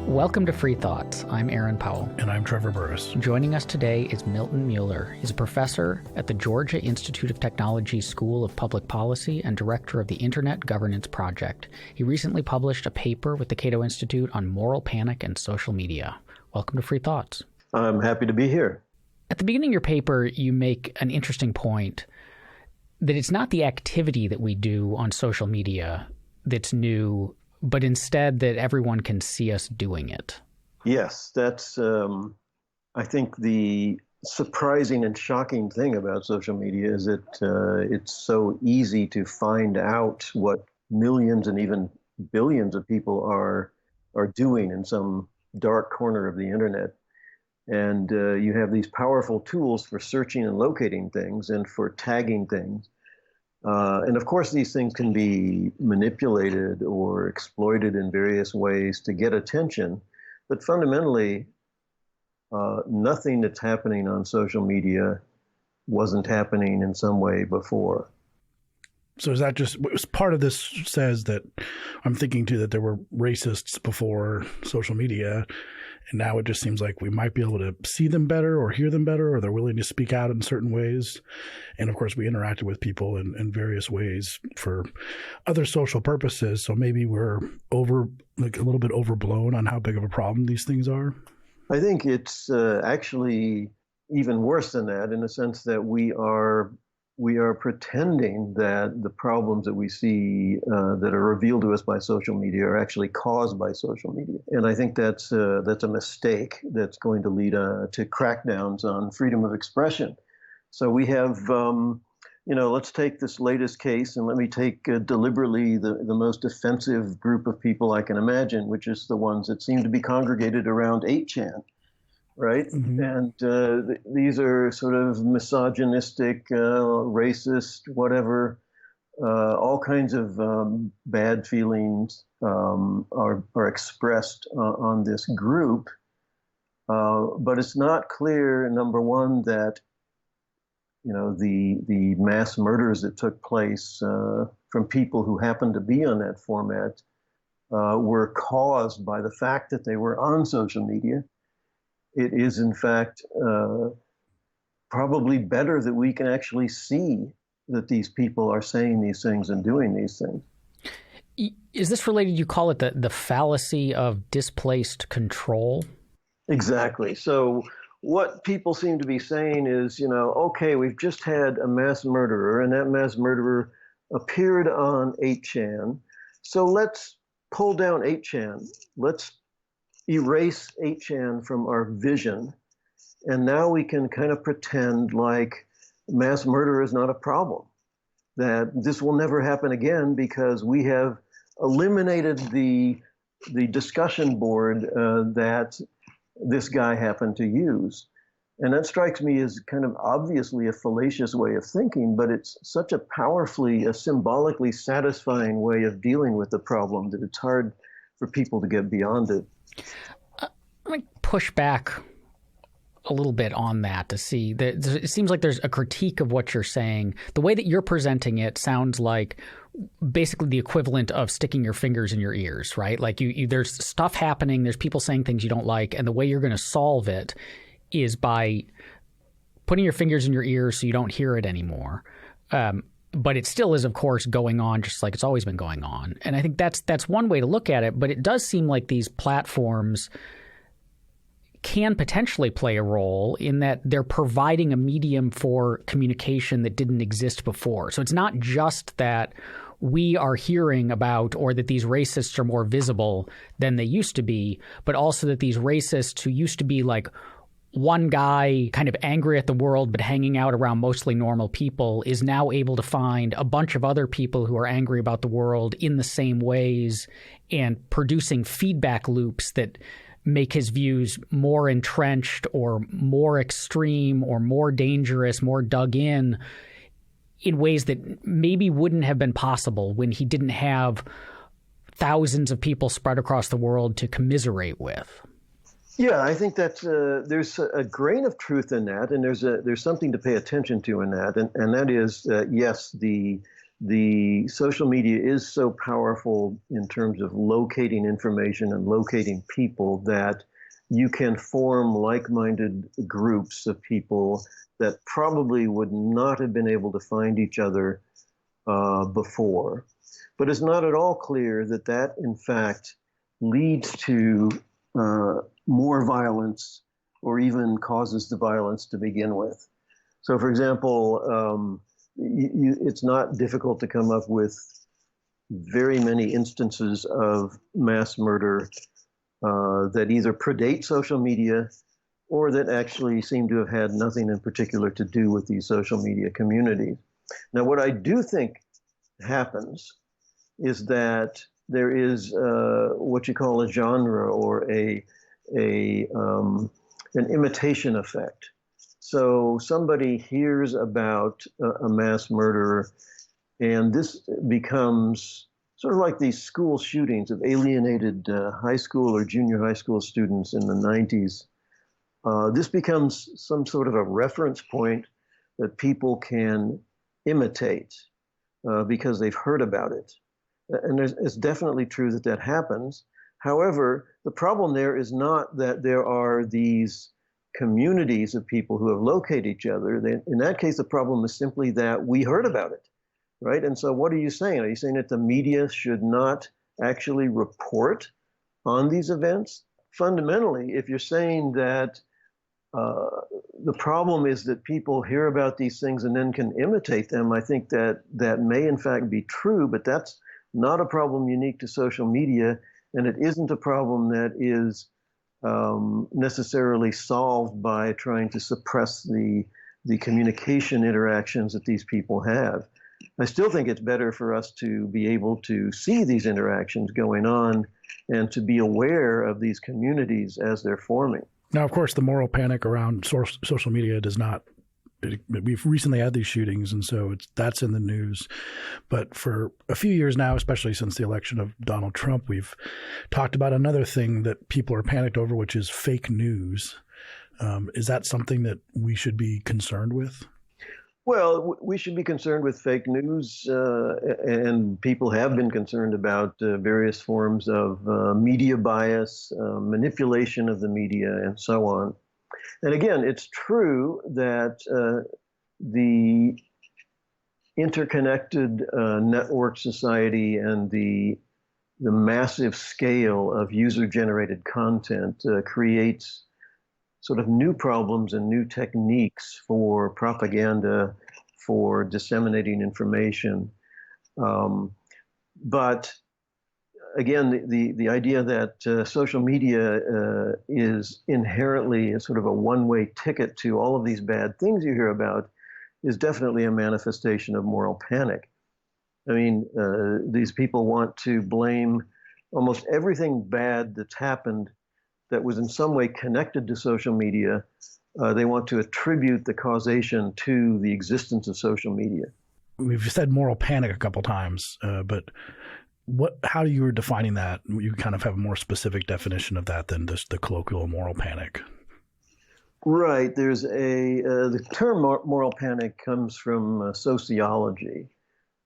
Welcome to Free Thoughts. I'm Aaron Powell. And I'm Trevor Burrus. Joining us today is Milton Mueller. He's a professor at the Georgia Institute of Technology School of Public Policy and director of the Internet Governance Project. He recently published a paper with the Cato Institute on moral panic and social media. Welcome to Free Thoughts. I'm happy to be here. At the beginning of your paper, you make an interesting point that it's not the activity that we do on social media that's new, but instead that everyone can see us doing it. Yes, that's, I think, the surprising and shocking thing about social media is that it's so easy to find out what millions and even billions of people are doing in some dark corner of the internet. And you have these powerful tools for searching and locating things and for tagging things. And of course, these things can be manipulated or exploited in various ways to get attention. But fundamentally, nothing that's happening on social media wasn't happening in some way before. So is that just part of this says that I'm thinking too that there were racists before social media, and now it just seems like we might be able to see them better or hear them better, or they're willing to speak out in certain ways. And of course, we interacted with people in various ways for other social purposes. So maybe we're a little bit overblown on how big of a problem these things are. I think it's actually even worse than that, in the sense that we are pretending that the problems that we see that are revealed to us by social media are actually caused by social media. And I think that's a mistake that's going to lead to crackdowns on freedom of expression. So we have, let's take this latest case, and let me take deliberately the most offensive group of people I can imagine, which is the ones that seem to be congregated around 8chan. Right? Mm-hmm. And these are sort of misogynistic, racist, whatever, all kinds of bad feelings are expressed on this group. But it's not clear, number one, that the mass murders that took place from people who happened to be on that format were caused by the fact that they were on social media. It is, in fact, probably better that we can actually see that these people are saying these things and doing these things. Is this related? You call it the fallacy of displaced control? Exactly. So what people seem to be saying is, okay, we've just had a mass murderer, and that mass murderer appeared on 8chan. So let's pull down 8chan. Let's erase 8chan from our vision, and now we can kind of pretend like mass murder is not a problem, that this will never happen again because we have eliminated the discussion board that this guy happened to use. And that strikes me as kind of obviously a fallacious way of thinking, but it's such a symbolically satisfying way of dealing with the problem that it's hard for people to get beyond it. Let me push back a little bit on that to see that it seems like there's a critique of what you're saying. The way that you're presenting it sounds like basically the equivalent of sticking your fingers in your ears, right? Like there's stuff happening, there's people saying things you don't like, and the way you're going to solve it is by putting your fingers in your ears so you don't hear it anymore. But it still is, of course, going on just like it's always been going on. And I think that's one way to look at it. But it does seem like these platforms can potentially play a role in that they're providing a medium for communication that didn't exist before. So it's not just that we are hearing about or that these racists are more visible than they used to be, but also that these racists who used to be like one guy kind of angry at the world but hanging out around mostly normal people is now able to find a bunch of other people who are angry about the world in the same ways and producing feedback loops that make his views more entrenched or more extreme or more dangerous, more dug in ways that maybe wouldn't have been possible when he didn't have thousands of people spread across the world to commiserate with. Yeah, I think that there's a grain of truth in that, and there's something to pay attention to in that, and that is yes, the the social media is so powerful in terms of locating information and locating people that you can form like-minded groups of people that probably would not have been able to find each other before. But it's not at all clear that that, in fact, leads to more violence or even causes the violence to begin with. So, for example, it's not difficult to come up with very many instances of mass murder that either predate social media or that actually seem to have had nothing in particular to do with these social media communities. Now, what I do think happens is that there is what you call a genre or an imitation effect. So somebody hears about a mass murderer, and this becomes sort of like these school shootings of alienated high school or junior high school students in the 90s. This becomes some sort of a reference point that people can imitate because they've heard about it. And it's definitely true that that happens. However, the problem there is not that there are these communities of people who have located each other. In that case, the problem is simply that we heard about it, right? And so what are you saying? Are you saying that the media should not actually report on these events? Fundamentally, if you're saying that the problem is that people hear about these things and then can imitate them, I think that that may in fact be true, but that's not a problem unique to social media, and it isn't a problem that is necessarily solved by trying to suppress the communication interactions that these people have. I still think it's better for us to be able to see these interactions going on and to be aware of these communities as they're forming. Now, of course, the moral panic around social media does not. We've recently had these shootings, and so that's in the news. But for a few years now, especially since the election of Donald Trump, we've talked about another thing that people are panicked over, which is fake news. Is that something that we should be concerned with? Well, we should be concerned with fake news, and people have been concerned about various forms of media bias, manipulation of the media, and so on. And again, it's true that the interconnected network society and the massive scale of user-generated content creates sort of new problems and new techniques for propaganda, for disseminating information. But again, the idea that social media is inherently a sort of a one-way ticket to all of these bad things you hear about is definitely a manifestation of moral panic. I mean, these people want to blame almost everything bad that's happened that was in some way connected to social media. They want to attribute the causation to the existence of social media. We've said moral panic a couple times, but how you were defining that? You kind of have a more specific definition of that than just the colloquial moral panic. Right. There's the term moral panic comes from sociology,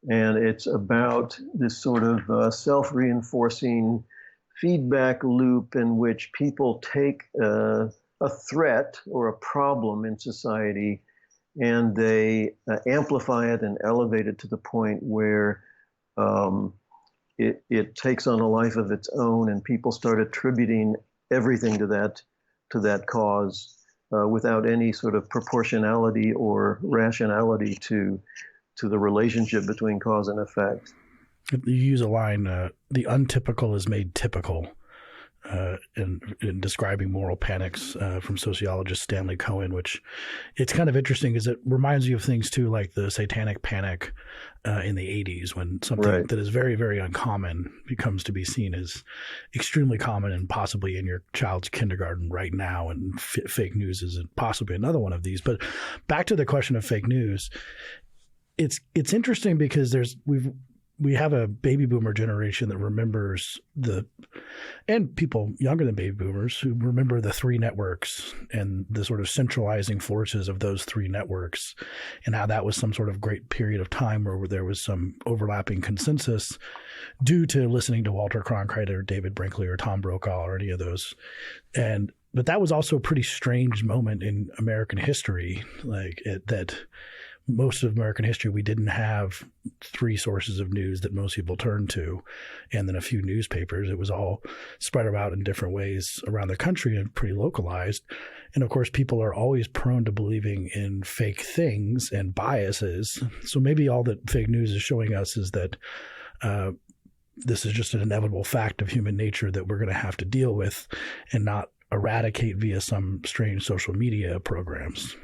and it's about this sort of self-reinforcing feedback loop in which people take a threat or a problem in society and they amplify it and elevate it to the point where it takes on a life of its own, and people start attributing everything to that cause without any sort of proportionality or rationality to the relationship between cause and effect. You use a line, the untypical is made typical, in describing moral panics from sociologist Stanley Cohen, which it's kind of interesting because it reminds you of things too, like the satanic panic in the 80s, when something that is very, very uncommon becomes to be seen as extremely common and possibly in your child's kindergarten right now. And fake news is possibly another one of these. But back to the question of fake news, it's interesting because we have a baby boomer generation that remembers and people younger than baby boomers who remember the three networks and the sort of centralizing forces of those three networks, and how that was some sort of great period of time where there was some overlapping consensus due to listening to Walter Cronkite or David Brinkley or Tom Brokaw or any of those. But that was also a pretty strange moment in American history, that most of American history, we didn't have three sources of news that most people turned to, and then a few newspapers. It was all spread about in different ways around the country and pretty localized. And of course, people are always prone to believing in fake things and biases. So maybe all that fake news is showing us is that this is just an inevitable fact of human nature that we're going to have to deal with and not eradicate via some strange social media programs.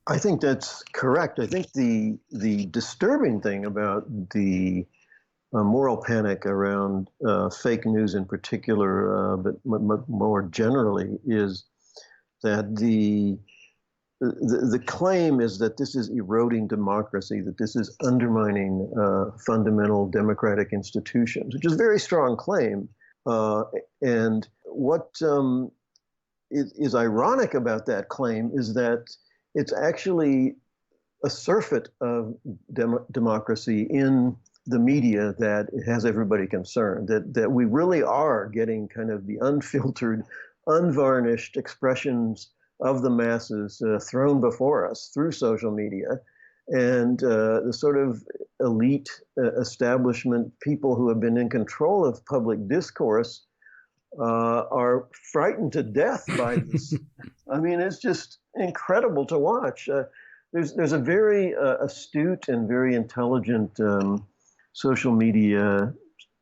I think that's correct. I think the disturbing thing about the moral panic around fake news in particular, but more generally, is that the claim is that this is eroding democracy, that this is undermining fundamental democratic institutions, which is a very strong claim. And what is ironic about that claim is that it's actually a surfeit of democracy in the media that has everybody concerned, that we really are getting kind of the unfiltered, unvarnished expressions of the masses thrown before us through social media. And the sort of elite establishment people who have been in control of public discourse are frightened to death by this. I mean, it's just incredible to watch. There's a very astute and very intelligent social media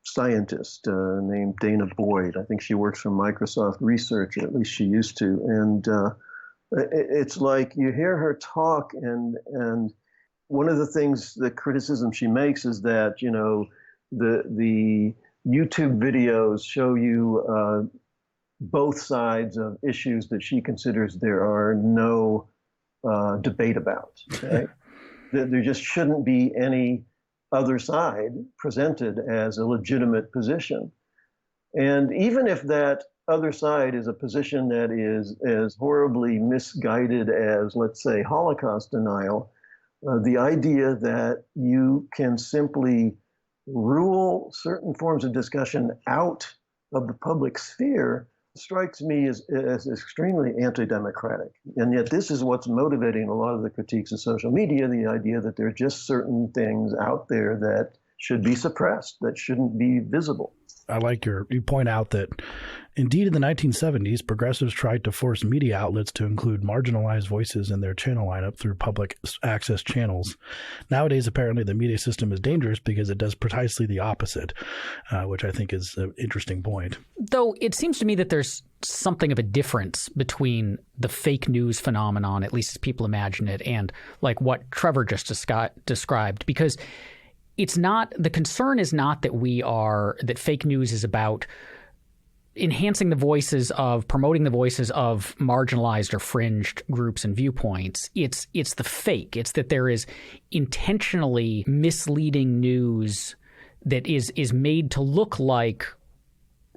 scientist named Dana Boyd. I think she works for Microsoft Research, or at least she used to. And it's like you hear her talk, and one of the things, the criticism she makes is that, you know, the YouTube videos show you both sides of issues that she considers there are no debate about. Okay? There just shouldn't be any other side presented as a legitimate position. And even if that other side is a position that is as horribly misguided as, let's say, Holocaust denial, the idea that you can simply rule certain forms of discussion out of the public sphere strikes me as extremely anti-democratic. And yet this is what's motivating a lot of the critiques of social media, the idea that there are just certain things out there that should be suppressed, that shouldn't be visible. I like you point out that indeed in the 1970s, progressives tried to force media outlets to include marginalized voices in their channel lineup through public access channels. Nowadays, apparently the media system is dangerous because it does precisely the opposite, which I think is an interesting point. Though it seems to me that there's something of a difference between the fake news phenomenon, at least as people imagine it, and like what Trevor just described, because it's not, the concern is not that fake news is about enhancing the voices of, promoting the voices of marginalized or fringed groups and viewpoints. It's the fake. It's that there is intentionally misleading news that is made to look like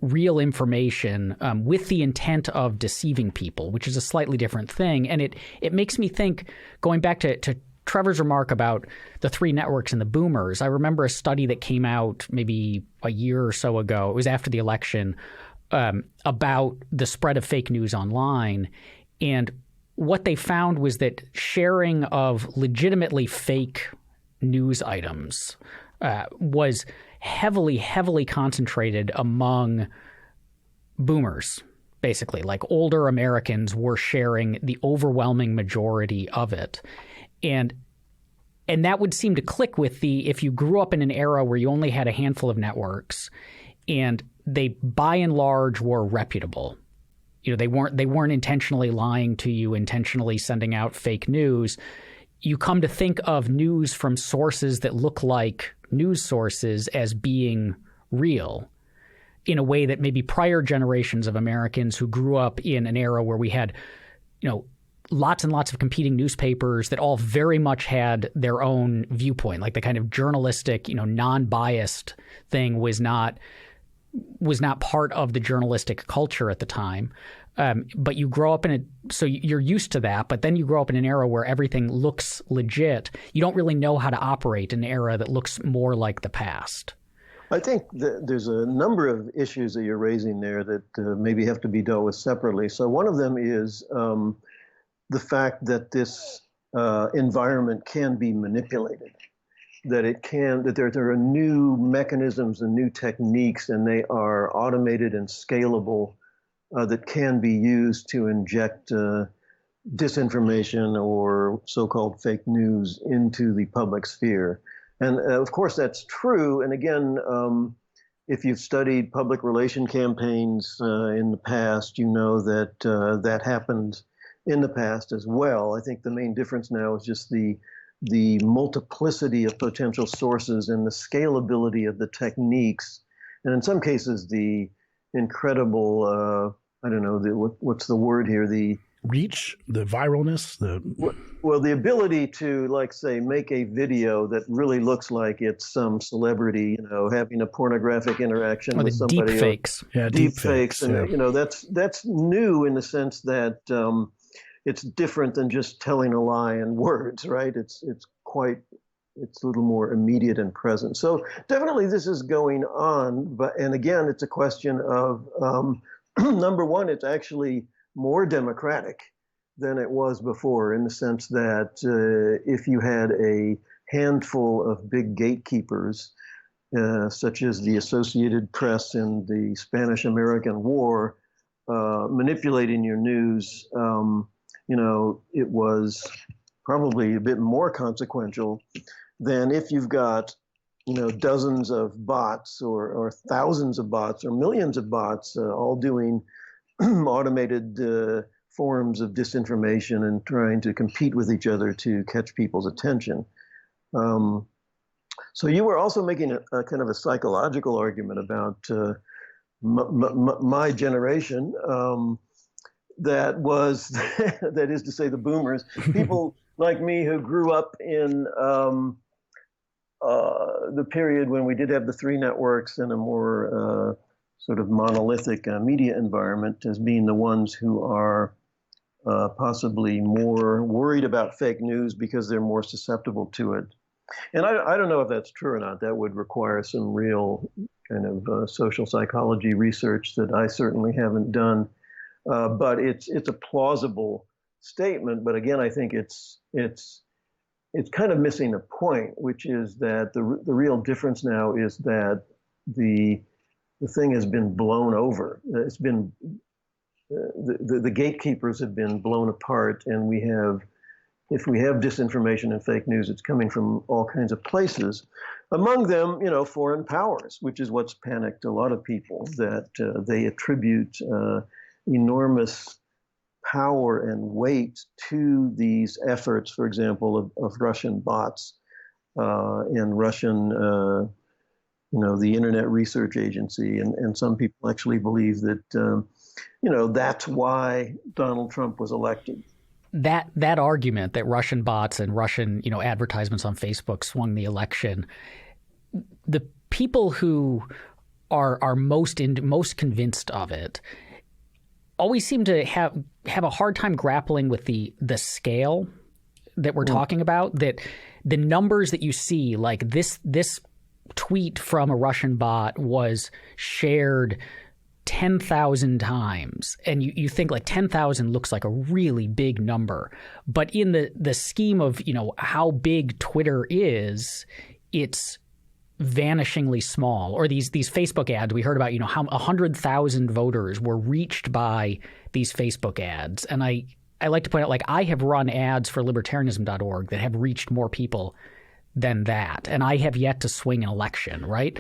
real information with the intent of deceiving people, which is a slightly different thing. And it makes me think, going back to Trevor's remark about the three networks and the boomers, I remember a study that came out maybe a year or so ago. It was after the election, about the spread of fake news online. And what they found was that sharing of legitimately fake news items was heavily, heavily concentrated among boomers. Basically, like older Americans were sharing the overwhelming majority of it. And that would seem to click with if you grew up in an era where you only had a handful of networks and they by and large were reputable. You know, they weren't intentionally lying to you, intentionally sending out fake news. You come to think of news from sources that look like news sources as being real in a way that maybe prior generations of Americans who grew up in an era where we had, you know, lots and lots of competing newspapers that all very much had their own viewpoint. Like the kind of journalistic, non-biased thing was not part of the journalistic culture at the time. But you grow up so you're used to that, but then you grow up in an era where everything looks legit. You don't really know how to operate in an era that looks more like the past. I think that there's a number of issues that you're raising there that maybe have to be dealt with separately. So one of them is the fact that this environment can be manipulated, that there are new mechanisms and new techniques, and they are automated and scalable, that can be used to inject disinformation or so-called fake news into the public sphere. And of course, that's true. And again, if you've studied public relation campaigns in the past, you know that that happened in the past as well. I think the main difference now is just the multiplicity of potential sources and the scalability of the techniques. And in some cases, the incredible, I don't know, what's the word here? The reach, the viralness, well, the ability to, like, say, make a video that really looks like it's some celebrity, having a pornographic interaction with somebody. Deep fakes. Yeah, deep fakes. And, that's new in the sense that it's different than just telling a lie in words, right? It's a little more immediate and present. So definitely this is going on. And again, it's a question of, number one, it's actually more democratic than it was before, in the sense that if you had a handful of big gatekeepers, such as the Associated Press in the Spanish-American War, manipulating your news, it was probably a bit more consequential than if you've got, dozens of bots or thousands of bots or millions of bots all doing automated forms of disinformation and trying to compete with each other to catch people's attention. So you were also making a kind of a psychological argument about my generation, that is to say the boomers, people like me who grew up in the period when we did have the three networks and a more sort of monolithic media environment, as being the ones who are possibly more worried about fake news because they're more susceptible to it. And I don't know if that's true or not. That would require some real kind of social psychology research that I certainly haven't done. But it's a plausible statement. But again, I think it's kind of missing a point, which is that the real difference now is that the thing has been blown over. It's been the gatekeepers have been blown apart, and if we have disinformation and fake news, it's coming from all kinds of places. Among them, foreign powers, which is what's panicked a lot of people, that they attribute enormous power and weight to these efforts, for example, of Russian bots and Russian, the Internet Research Agency. And some people actually believe that, that's why Donald Trump was elected. That argument that Russian bots and Russian, advertisements on Facebook swung the election, the people who are most convinced of it always seem to have a hard time grappling with the scale that we're talking about, that the numbers that you see, like this tweet from a Russian bot was shared 10,000 times, and you think like 10,000 looks like a really big number, but in the scheme of how big Twitter is, it's vanishingly small. Or these Facebook ads we heard about, how 100,000 voters were reached by these Facebook ads, and I like to point out, like, I have run ads for libertarianism.org that have reached more people than that, and I have yet to swing an election, right?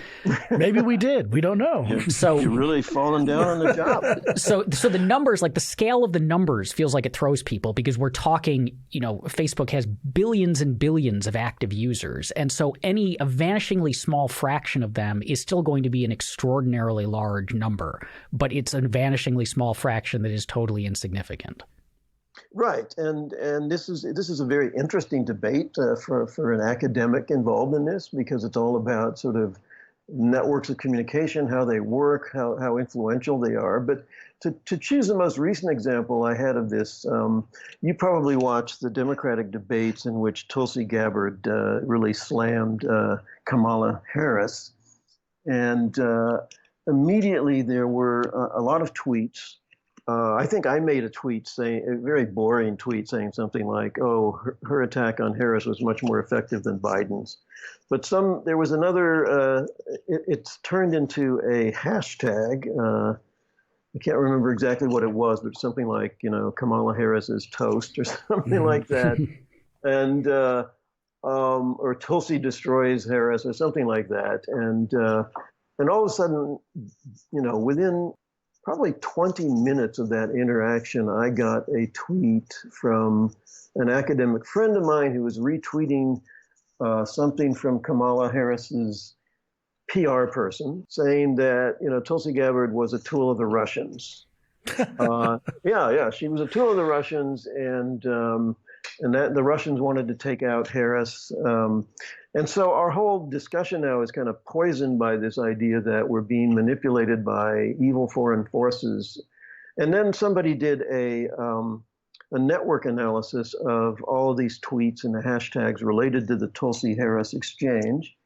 Maybe we did. We don't know. So you're really falling down on the job. So the numbers, like the scale of the numbers, feels like it throws people, because we're talking, Facebook has billions and billions of active users, and so a vanishingly small fraction of them is still going to be an extraordinarily large number, but it's a vanishingly small fraction that is totally insignificant. Right, and this is a very interesting debate for an academic involved in this, because it's all about sort of networks of communication, how they work, how influential they are. But to choose the most recent example I had of this, you probably watched the Democratic debates in which Tulsi Gabbard really slammed Kamala Harris, and immediately there were a lot of tweets. I think I made a tweet saying, a very boring tweet saying something like, "Oh, her attack on Harris was much more effective than Biden's." But there was another, it's turned into a hashtag. I can't remember exactly what it was, but something like, Kamala Harris is toast or something like that. And, or Tulsi destroys Harris or something like that. And all of a sudden, within probably 20 minutes of that interaction, I got a tweet from an academic friend of mine who was retweeting something from Kamala Harris's PR person saying that, Tulsi Gabbard was a tool of the Russians. Yeah, she was a tool of the Russians, and that the Russians wanted to take out Harris. And so our whole discussion now is kind of poisoned by this idea that we're being manipulated by evil foreign forces. And then somebody did a network analysis of all of these tweets and the hashtags related to the Tulsi Harris exchange.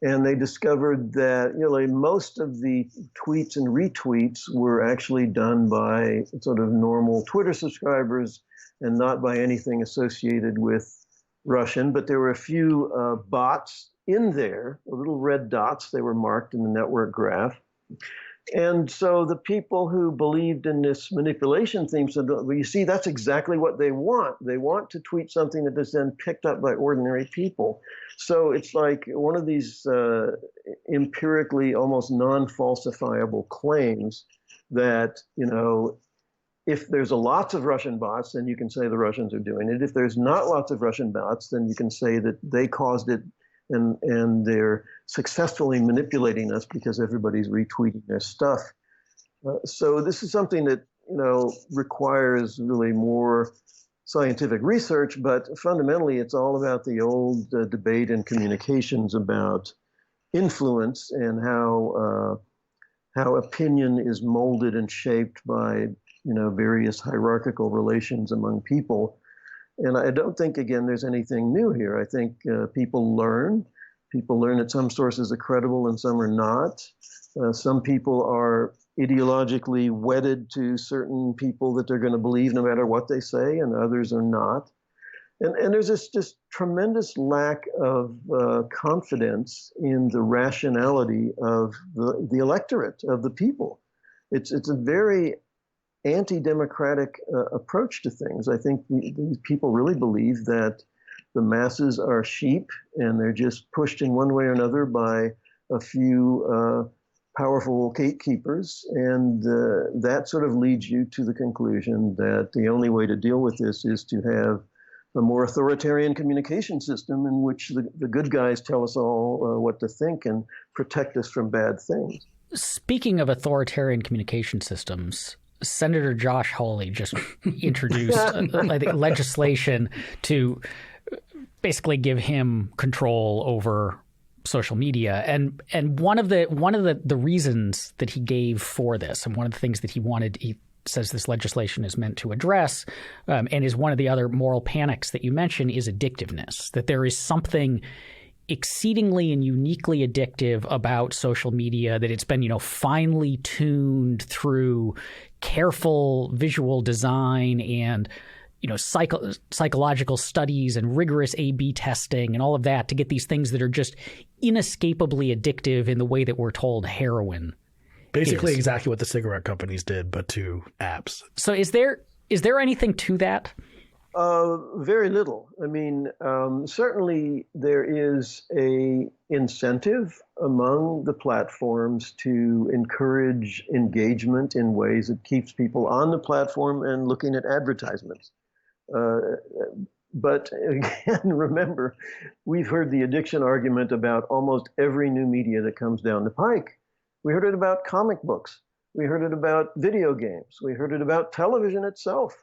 And they discovered that most of the tweets and retweets were actually done by sort of normal Twitter subscribers and not by anything associated with Russian. But there were a few bots in there, little red dots. They were marked in the network graph. And so the people who believed in this manipulation theme said, well, you see, that's exactly what they want. They want to tweet something that is then picked up by ordinary people. So it's like one of these empirically almost non-falsifiable claims that, if there's lots of Russian bots, then you can say the Russians are doing it. If there's not lots of Russian bots, then you can say that they caused it and they're successfully manipulating us because everybody's retweeting their stuff. So this is something that, requires really more scientific research, but fundamentally it's all about the old debate in communications about influence and how opinion is molded and shaped by various hierarchical relations among people. And I don't think, again, there's anything new here. I think people learn. People learn that some sources are credible and some are not. Some people are ideologically wedded to certain people that they're going to believe no matter what they say, and others are not. And there's this just tremendous lack of confidence in the rationality of the electorate, of the people. It's a very anti-democratic approach to things. I think these people really believe that the masses are sheep and they're just pushed in one way or another by a few powerful gatekeepers. And that sort of leads you to the conclusion that the only way to deal with this is to have a more authoritarian communication system in which the good guys tell us all what to think and protect us from bad things. Speaking of authoritarian communication systems, Senator Josh Hawley just introduced I think, legislation to basically give him control over social media. And one of the reasons that he gave for this, and one of the things that he says this legislation is meant to address, and is one of the other moral panics that you mentioned, is addictiveness. That there is something exceedingly and uniquely addictive about social media, that it's been, finely tuned through careful visual design and, psychological studies and rigorous A/B testing and all of that to get these things that are just inescapably addictive in the way that we're told heroin. Basically exactly what the cigarette companies did, but to apps. So is there anything to that? Very little. I mean, certainly there is a incentive among the platforms to encourage engagement in ways that keeps people on the platform and looking at advertisements. But again, remember, we've heard the addiction argument about almost every new media that comes down the pike. We heard it about comic books. We heard it about video games. We heard it about television itself.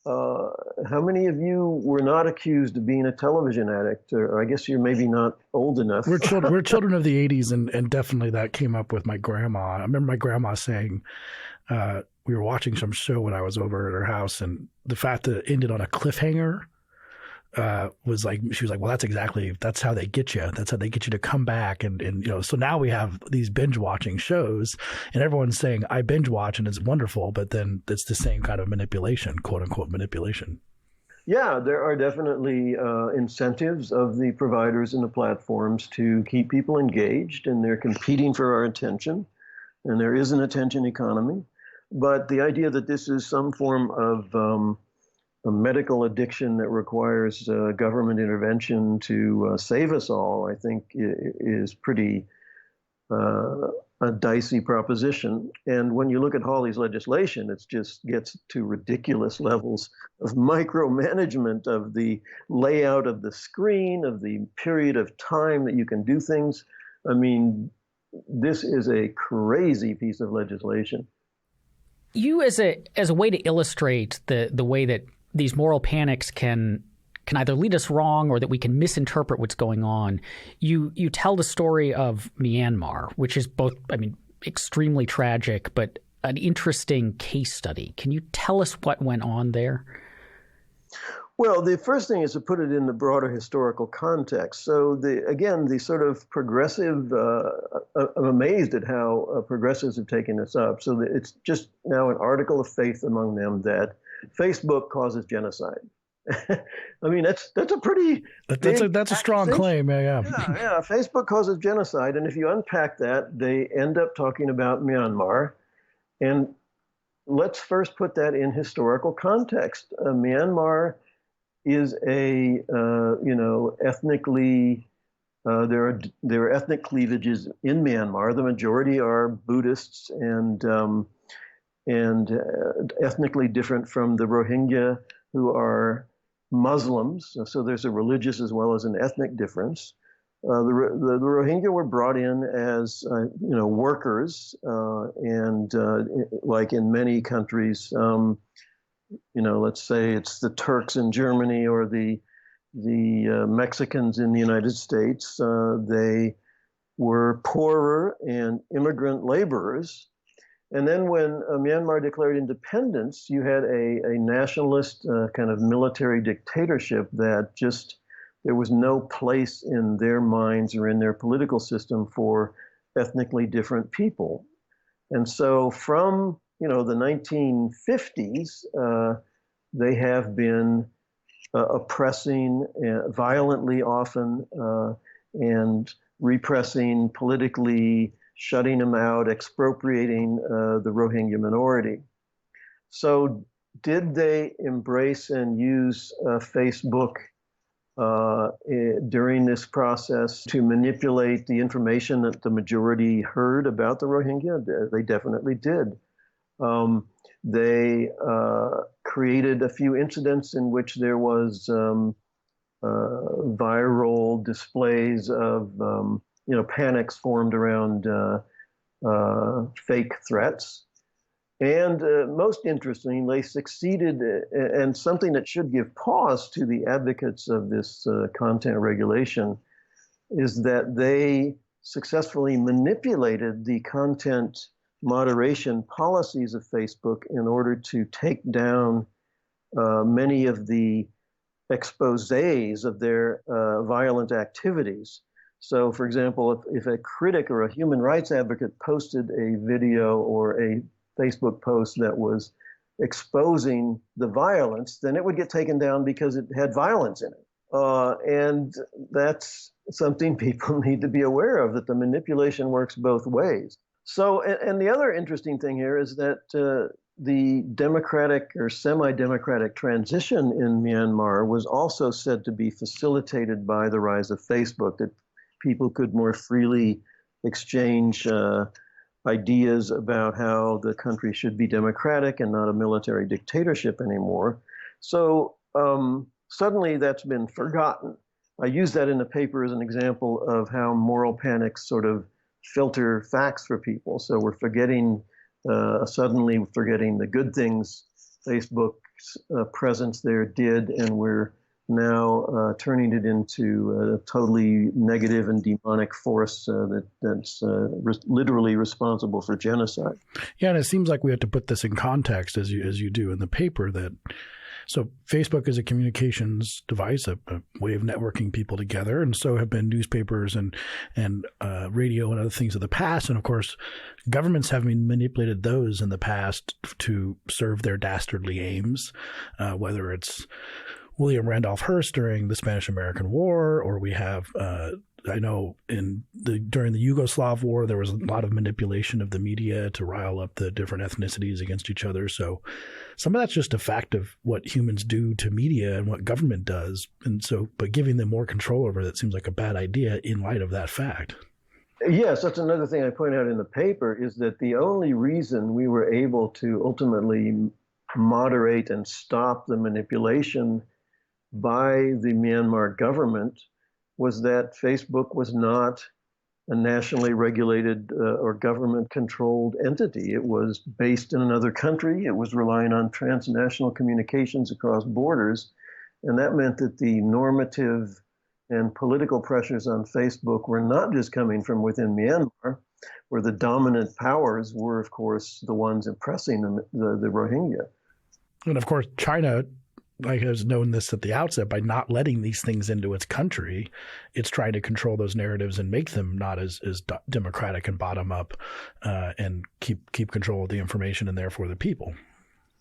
how many of you were not accused of being a television addict? Or I guess you're maybe not old enough. We're children of the 80s, and definitely that came up with my grandma. I remember my grandma saying, we were watching some show when I was over at her house, and the fact that it ended on a cliffhanger was like, she was like, well, that's how they get you. That's how they get you to come back. And so now we have these binge watching shows, and everyone's saying, I binge watch and it's wonderful, but then it's the same kind of manipulation, quote unquote manipulation. Yeah, there are definitely incentives of the providers and the platforms to keep people engaged, and they're competing for our attention, and there is an attention economy. But the idea that this is some form of a medical addiction that requires government intervention to save us all, I think is pretty a dicey proposition. And when you look at Hawley's legislation, it just gets to ridiculous levels of micromanagement of the layout of the screen, of the period of time that you can do things. I mean, this is a crazy piece of legislation. You, as a way to illustrate the way that these moral panics can either lead us wrong or that we can misinterpret what's going on, you tell the story of Myanmar, which is both, extremely tragic, but an interesting case study. Can you tell us what went on there? Well, the first thing is to put it in the broader historical context. So, the sort of progressive, I'm amazed at how progressives have taken this up. So it's just now an article of faith among them that Facebook causes genocide. I mean, that's a pretty that's a strong claim. Yeah. Facebook causes genocide, and if you unpack that, they end up talking about Myanmar. And let's first put that in historical context. Myanmar is a ethnically there are ethnic cleavages in Myanmar. The majority are Buddhists and ethnically different from the Rohingya, who are Muslims. So there's a religious as well as an ethnic difference. The Rohingya were brought in as workers, and like in many countries, let's say it's the Turks in Germany or the Mexicans in the United States. They were poorer and immigrant laborers. And then when Myanmar declared independence, you had a nationalist kind of military dictatorship that just, there was no place in their minds or in their political system for ethnically different people. And so from, the 1950s, they have been oppressing violently often and repressing politically, shutting them out, expropriating the Rohingya minority. So did they embrace and use Facebook during this process to manipulate the information that the majority heard about the Rohingya? They definitely did. They created a few incidents in which there was viral displays of panics formed around fake threats. And most interestingly, they succeeded, and something that should give pause to the advocates of this content regulation is that they successfully manipulated the content moderation policies of Facebook in order to take down many of the exposés of their violent activities. So, for example, if a critic or a human rights advocate posted a video or a Facebook post that was exposing the violence, then it would get taken down because it had violence in it. And that's something people need to be aware of, that the manipulation works both ways. So, and the other interesting thing here is that the democratic or semi-democratic transition in Myanmar was also said to be facilitated by the rise of Facebook, that people could more freely exchange ideas about how the country should be democratic and not a military dictatorship anymore. So suddenly that's been forgotten. I use that in the paper as an example of how moral panics sort of filter facts for people. So we're suddenly forgetting the good things Facebook presence there did, and we're now turning it into a totally negative and demonic force that's literally responsible for genocide. Yeah, and it seems like we have to put this in context, as you do in the paper, that so Facebook is a communications device, a way of networking people together, and so have been newspapers and radio and other things of the past. And of course, governments have manipulated those in the past to serve their dastardly aims, whether it's William Randolph Hearst during the Spanish-American War, or we have, I know during the Yugoslav War, there was a lot of manipulation of the media to rile up the different ethnicities against each other. So some of that's just a fact of what humans do to media and what government does. And so, but giving them more control over it seems like a bad idea in light of that fact. Yes, that's another thing I point out in the paper, is that the only reason we were able to ultimately moderate and stop the manipulation by the Myanmar government was that Facebook was not a nationally regulated or government-controlled entity. It was based in another country. It was relying on transnational communications across borders, and that meant that the normative and political pressures on Facebook were not just coming from within Myanmar, where the dominant powers were, of course, the ones oppressing the Rohingya. And of course, China has known this at the outset. By not letting these things into its country, it's trying to control those narratives and make them not as democratic and bottom up, and keep control of the information and therefore the people.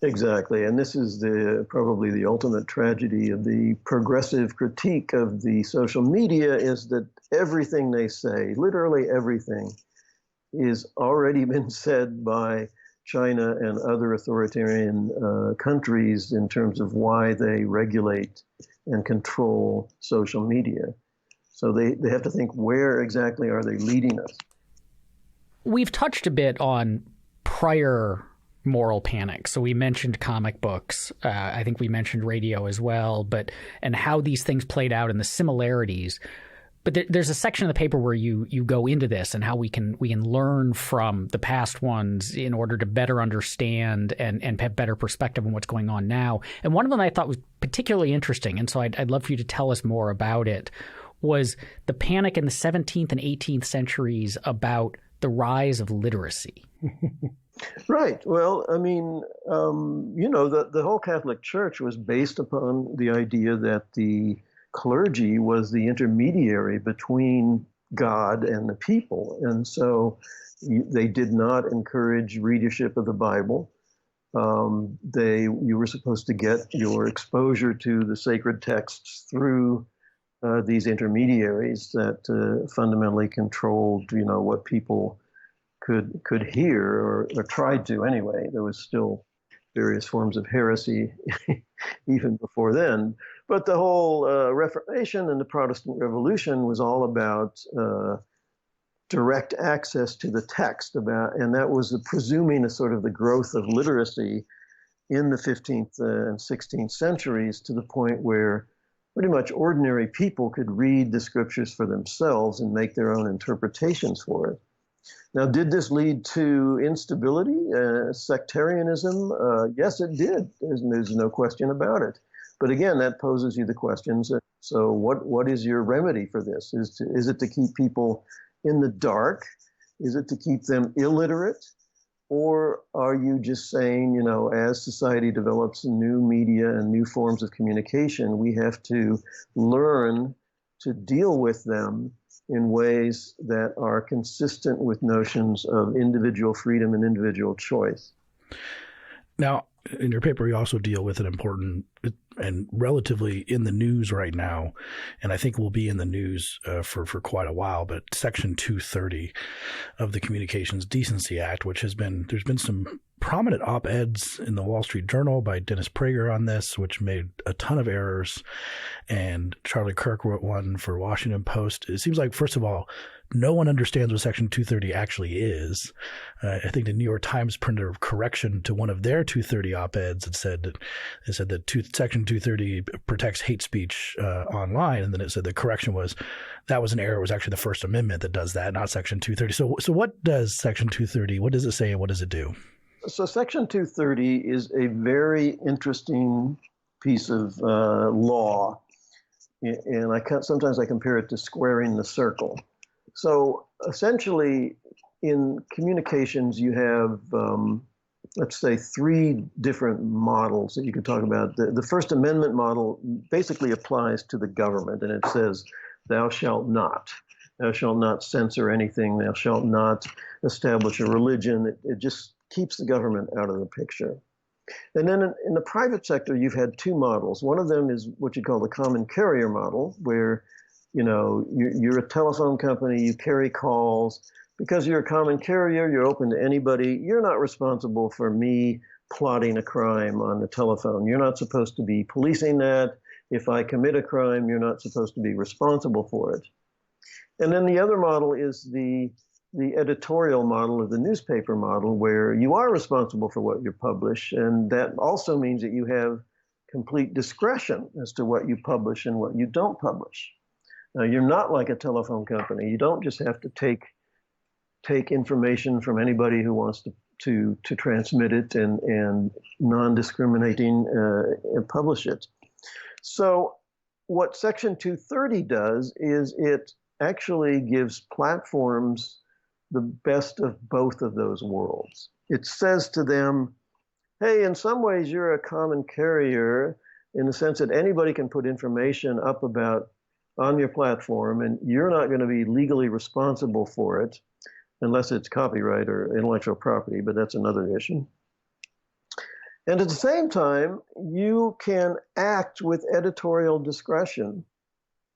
Exactly. And this is probably the ultimate tragedy of the progressive critique of the social media, is that everything they say, literally everything, is already been said by China and other authoritarian countries in terms of why they regulate and control social media. So they have to think, where exactly are they leading us? We've touched a bit on prior moral panic. So we mentioned comic books. I think we mentioned radio as well, and how these things played out and the similarities. But there's a section of the paper where you go into this and how we can learn from the past ones in order to better understand and have better perspective on what's going on now. And one of them I thought was particularly interesting, and so I'd love for you to tell us more about it, was the panic in the 17th and 18th centuries about the rise of literacy. Right. Well, I mean, the whole Catholic Church was based upon the idea that the clergy was the intermediary between God and the people. And so they did not encourage readership of the Bible. You were supposed to get your exposure to the sacred texts through these intermediaries that fundamentally controlled, what people could hear or tried to anyway. There was still various forms of heresy even before then. But the whole Reformation and the Protestant Revolution was all about direct access to the text, and that was presuming a sort of the growth of literacy in the 15th and 16th centuries, to the point where pretty much secondary people could read the scriptures for themselves and make their own interpretations for it. Now, did this lead to instability, sectarianism? Yes, it did. There's no question about it. But again, that poses you the questions. So what is your remedy for this? Is it to keep people in the dark? Is it to keep them illiterate? Or are you just saying, as society develops new media and new forms of communication, we have to learn to deal with them in ways that are consistent with notions of individual freedom and individual choice? Now, in your paper, you also deal with an important and relatively in the news right now, and I think will be in the news for quite a while, but Section 230 of the Communications Decency Act, there's been some prominent op-eds in the Wall Street Journal by Dennis Prager on this, which made a ton of errors, and Charlie Kirk wrote one for Washington Post. It seems like, first of all, no one understands what Section 230 actually is. I think the New York Times printed a correction to one of their 230 op-eds and said that Section 230 protects hate speech online, and then it said the correction was that was an error. It was actually the First Amendment that does that, not Section 230. So what does Section 230? What does it say, and what does it do? So Section 230 is a very interesting piece of law, and sometimes I compare it to squaring the circle. So essentially, in communications, you have, let's say, three different models that you could talk about. The First Amendment model basically applies to the government, and it says, thou shalt not. Thou shalt not censor anything. Thou shalt not establish a religion. It just keeps the government out of the picture. And then in the private sector, you've had two models. One of them is what you call the common carrier model, where you're a telephone company, you carry calls. Because you're a common carrier, you're open to anybody. You're not responsible for me plotting a crime on the telephone. You're not supposed to be policing that. If I commit a crime, you're not supposed to be responsible for it. And then the other model is the editorial model of the newspaper model, where you are responsible for what you publish. And that also means that you have complete discretion as to what you publish and what you don't publish. Now, you're not like a telephone company. You don't just have to take information from anybody who wants to transmit it and non-discriminating publish it. So what Section 230 does is it actually gives platforms the best of both of those worlds. It says to them, hey, in some ways you're a common carrier in the sense that anybody can put information up about on your platform, and you're not going to be legally responsible for it unless it's copyright or intellectual property, but that's another issue. And at the same time, you can act with editorial discretion.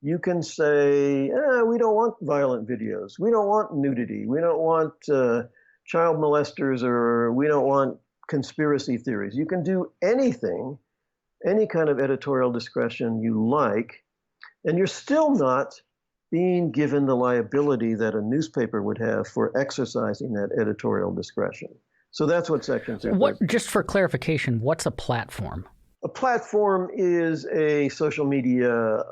You can say, we don't want violent videos. We don't want nudity. We don't want child molesters, or we don't want conspiracy theories. You can do anything, any kind of editorial discretion you like, and you're still not being given the liability that a newspaper would have for exercising that editorial discretion. So that's what Section 230. Just for clarification, what's a platform? A platform is a social media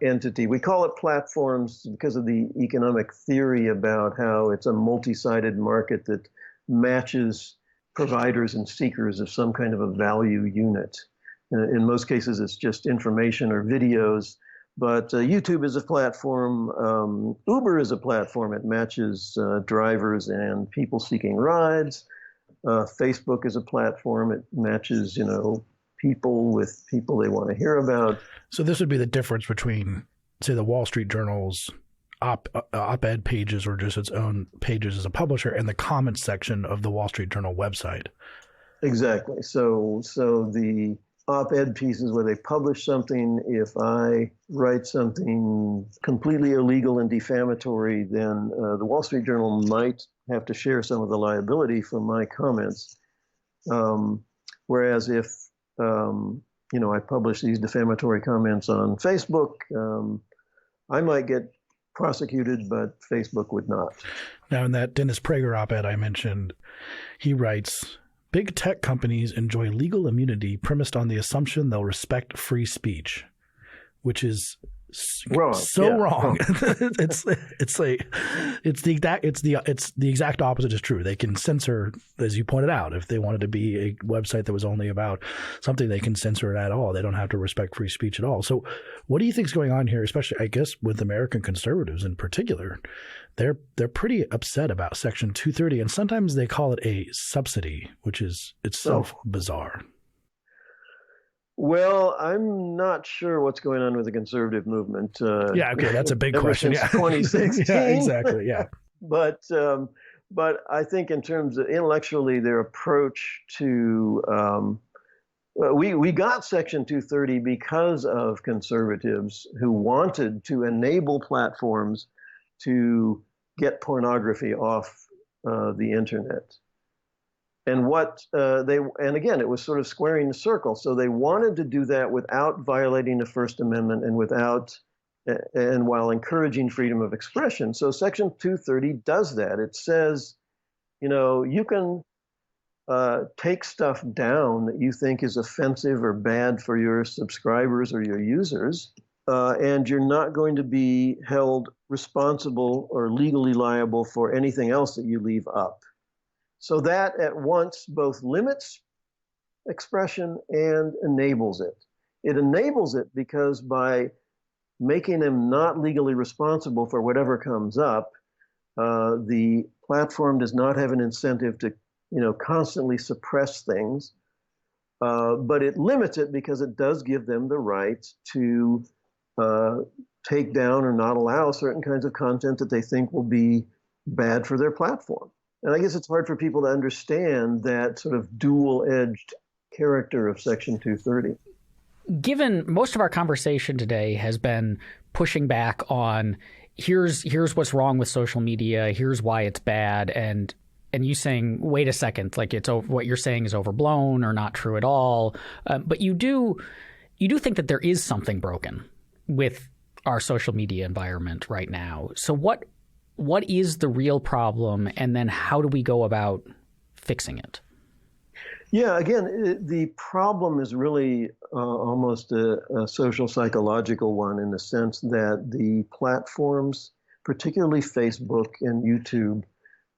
entity. We call it platforms because of the economic theory about how it's a multi-sided market that matches providers and seekers of some kind of a value unit. In most cases, it's just information or videos. But YouTube is a platform. Uber is a platform. It matches drivers and people seeking rides. Facebook is a platform. It matches, people with people they want to hear about. So this would be the difference between, say, the Wall Street Journal's op-ed pages or just its own pages as a publisher and the comments section of the Wall Street Journal website. Exactly. So the op-ed pieces where they publish something, if I write something completely illegal and defamatory, then the Wall Street Journal might have to share some of the liability for my comments. Whereas if, I publish these defamatory comments on Facebook, I might get prosecuted, but Facebook would not. Now, in that Dennis Prager op-ed I mentioned, he writes, big tech companies enjoy legal immunity premised on the assumption they'll respect free speech, which is wrong. It's the exact opposite is true. They can censor, as you pointed out, if they wanted to be a website that was only about something, they can censor it at all. They don't have to respect free speech at all. So what do you think is going on here, especially, I guess, with American conservatives in particular? They're pretty upset about Section 230, and sometimes they call it a subsidy, which is itself bizarre. Well, I'm not sure what's going on with the conservative movement. That's a big question. Since 2016. Yeah, exactly. Yeah. But I think in terms of intellectually, their approach to we got Section 230 because of conservatives who wanted to enable platforms to get pornography off the internet. And and again, it was sort of squaring the circle. So they wanted to do that without violating the First Amendment and while encouraging freedom of expression. So Section 230 does that. It says, you can take stuff down that you think is offensive or bad for your subscribers or your users, and you're not going to be held responsible or legally liable for anything else that you leave up. So that at once both limits expression and enables it. It enables it because by making them not legally responsible for whatever comes up, the platform does not have an incentive to, constantly suppress things. But it limits it because it does give them the right to take down or not allow certain kinds of content that they think will be bad for their platform. And I guess it's hard for people to understand that sort of dual-edged character of Section 230. Given most of our conversation today has been pushing back on here's what's wrong with social media, here's why it's bad, and you saying, wait a second, like what you're saying is overblown or not true at all. But you do think that there is something broken with our social media environment right now. So what is the real problem, and then how do we go about fixing it? Yeah, again, the problem is really almost a social psychological one, in the sense that the platforms, particularly Facebook and YouTube,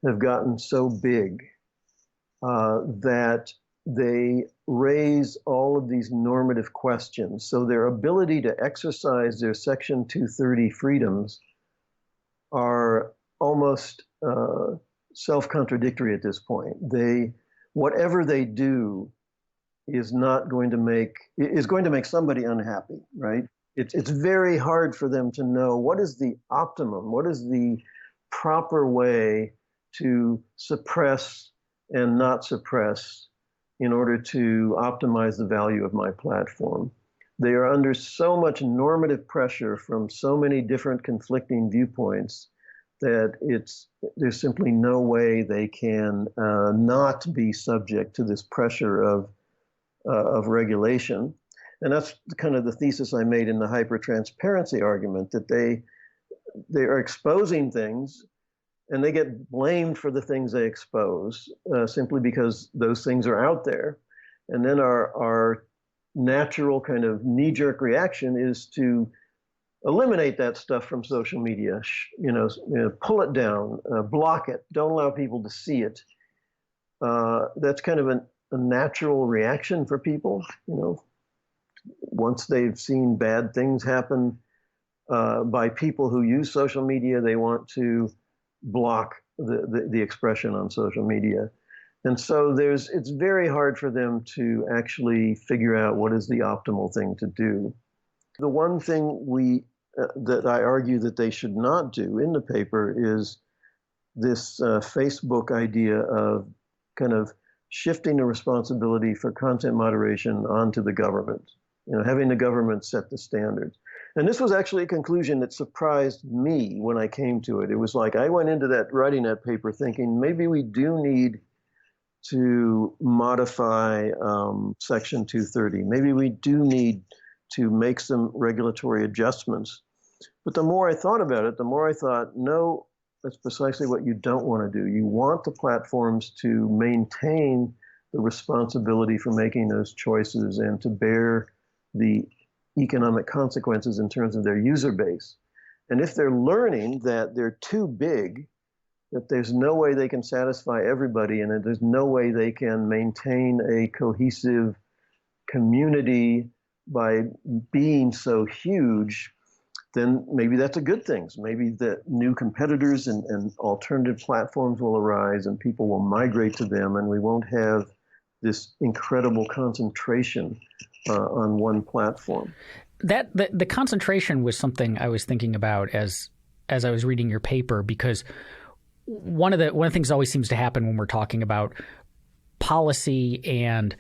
have gotten so big that they raise all of these normative questions. So their ability to exercise their Section 230 freedoms are almost self-contradictory at this point. Whatever they do is going to make somebody unhappy, right? It's very hard for them to know what is the optimum, what is the proper way to suppress and not suppress in order to optimize the value of my platform. They are under so much normative pressure from so many different conflicting viewpoints that there's simply no way they can not be subject to this pressure of regulation. And that's kind of the thesis I made in the hyper-transparency argument, that they are exposing things and they get blamed for the things they expose simply because those things are out there. And then our natural kind of knee-jerk reaction is to eliminate that stuff from social media, pull it down, block it, don't allow people to see it. That's kind of a natural reaction for people. Once they've seen bad things happen by people who use social media, they want to block the expression on social media. And so it's very hard for them to actually figure out what is the optimal thing to do. The one thing that I argue that they should not do in the paper is this Facebook idea of kind of shifting the responsibility for content moderation onto the government, having the government set the standards. And this was actually a conclusion that surprised me when I came to it. It was like I went into writing that paper thinking maybe we do need to modify Section 230. Maybe we do need to make some regulatory adjustments. But the more I thought about it, the more I thought, no, that's precisely what you don't want to do. You want the platforms to maintain the responsibility for making those choices and to bear the economic consequences in terms of their user base. And if they're learning that they're too big, that there's no way they can satisfy everybody, and that there's no way they can maintain a cohesive community by being so huge, then maybe that's a good thing. Maybe the new competitors and alternative platforms will arise and people will migrate to them, and we won't have this incredible concentration on one platform. The concentration was something I was thinking about as I was reading your paper, because one of the things that always seems to happen when we're talking about policy and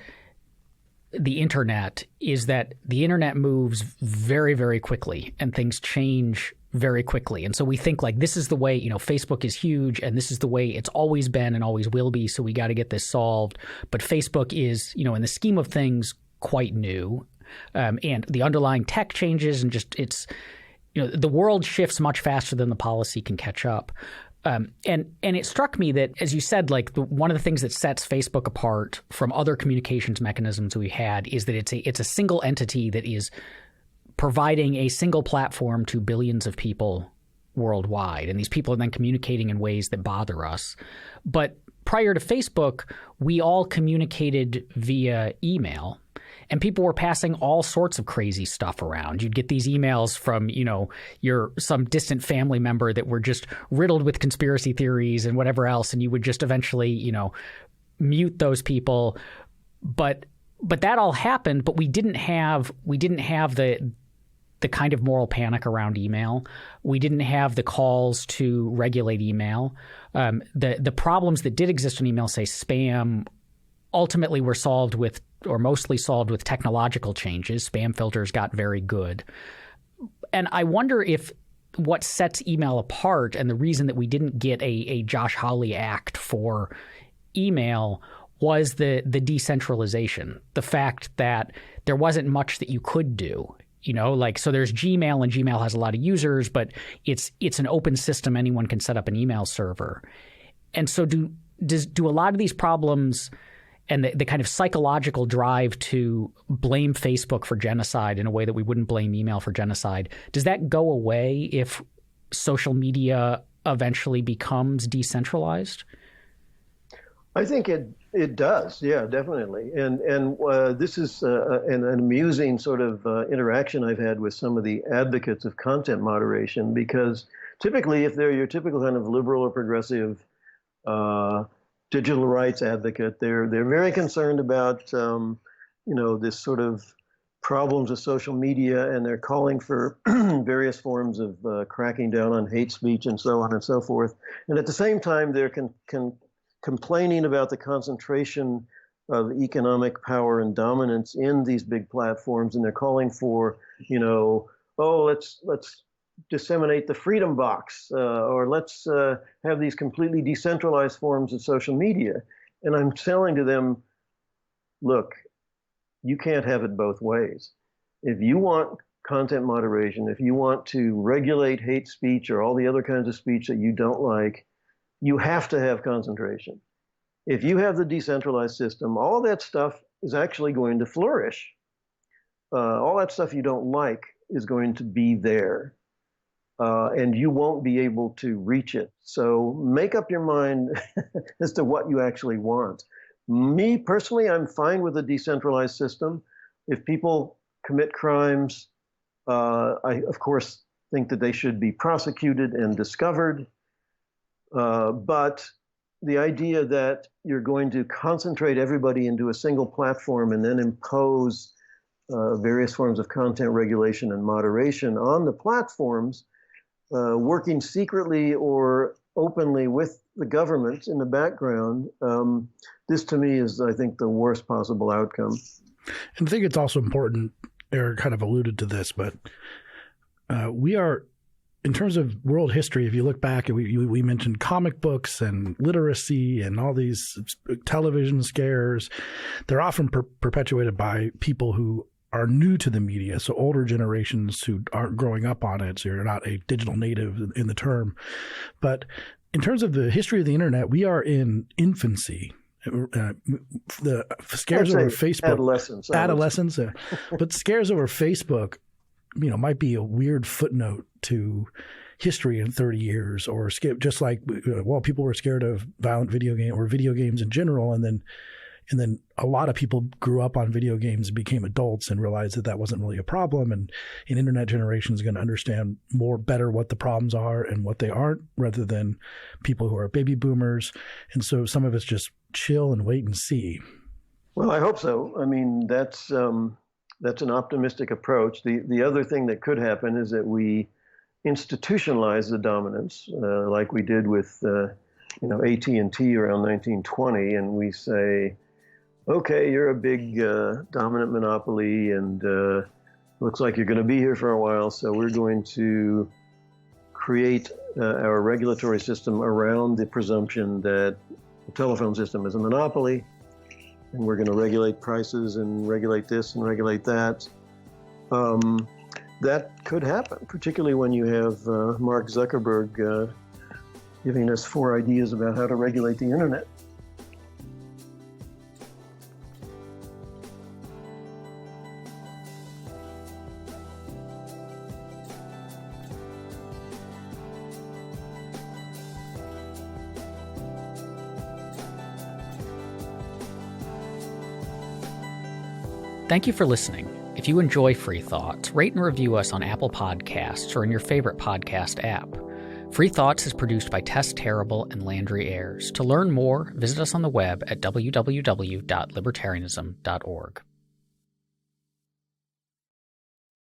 the internet is that the internet moves very, very quickly and things change very quickly. And so we think like this is the way, Facebook is huge and this is the way it's always been and always will be. So we got to get this solved. But Facebook is, in the scheme of things, quite new. And the underlying tech changes and the world shifts much faster than the policy can catch up. And it struck me that, as you said, like one of the things that sets Facebook apart from other communications mechanisms we had is that it's a single entity that is providing a single platform to billions of people worldwide, and these people are then communicating in ways that bother us. But prior to Facebook, we all communicated via email, and people were passing all sorts of crazy stuff around. You'd get these emails from, some distant family member that were just riddled with conspiracy theories and whatever else, and you would just eventually, mute those people. But that all happened, but we didn't have the kind of moral panic around email. We didn't have the calls to regulate email. The problems that did exist in email, say spam, ultimately were mostly solved with technological changes. Spam filters got very good. And I wonder if what sets email apart, and the reason that we didn't get a Josh Hawley Act for email, was the decentralization, the fact that there wasn't much that you could do. So there's Gmail, and Gmail has a lot of users, but it's an open system. Anyone can set up an email server. And so do a lot of these problems and the kind of psychological drive to blame Facebook for genocide in a way that we wouldn't blame email for genocide, does that go away if social media eventually becomes decentralized? I think it does, yeah, definitely. And this is an amusing sort of interaction I've had with some of the advocates of content moderation, because typically, if they're your typical kind of liberal or progressive digital rights advocate, they're very concerned about this sort of problems of social media, and they're calling for various forms of cracking down on hate speech and so on and so forth. And at the same time, they're complaining about the concentration of economic power and dominance in these big platforms, and they're calling for, let's disseminate the freedom box, or let's have these completely decentralized forms of social media. And I'm telling to them, look, you can't have it both ways. If you want content moderation, if you want to regulate hate speech or all the other kinds of speech that you don't like, you have to have concentration. If you have the decentralized system, all that stuff is actually going to flourish. All that stuff you don't like is going to be there, and you won't be able to reach it. So make up your mind as to what you actually want. Me personally, I'm fine with a decentralized system. If people commit crimes, I, of course, think that they should be prosecuted and discovered. But the idea that you're going to concentrate everybody into a single platform and then impose various forms of content regulation and moderation on the platforms, working secretly or openly with the government in the background, this to me is, I think, the worst possible outcome. And I think it's also important, Eric kind of alluded to this, but we are, in terms of world history, if you look back, we mentioned comic books and literacy and all these television scares. They're often perpetuated by people who are new to the media, so older generations who aren't growing up on it, so you're not a digital native in the term. But in terms of the history of the internet, we are in infancy. The scares over Facebook, adolescence, but scares over Facebook, might be a weird footnote to history in 30 years, or just like, people were scared of violent video games in general, and then a lot of people grew up on video games and became adults and realized that wasn't really a problem, and an internet generation is going to understand better what the problems are and what they aren't, rather than people who are baby boomers. And so some of it's just chill and wait and see. Well, I hope so. I mean, that's an optimistic approach. The other thing that could happen is that we institutionalize the dominance, like we did with AT&T around 1920, and we say, okay, you're a big dominant monopoly, and looks like you're going to be here for a while, so we're going to create our regulatory system around the presumption that the telephone system is a monopoly, and we're going to regulate prices and regulate this and regulate that. That could happen, particularly when you have Mark Zuckerberg giving us 4 ideas about how to regulate the internet. Thank you for listening. If you enjoy Free Thoughts, rate and review us on Apple Podcasts or in your favorite podcast app. Free Thoughts is produced by Tess Terrible and Landry Ayers. To learn more, visit us on the web at www.libertarianism.org.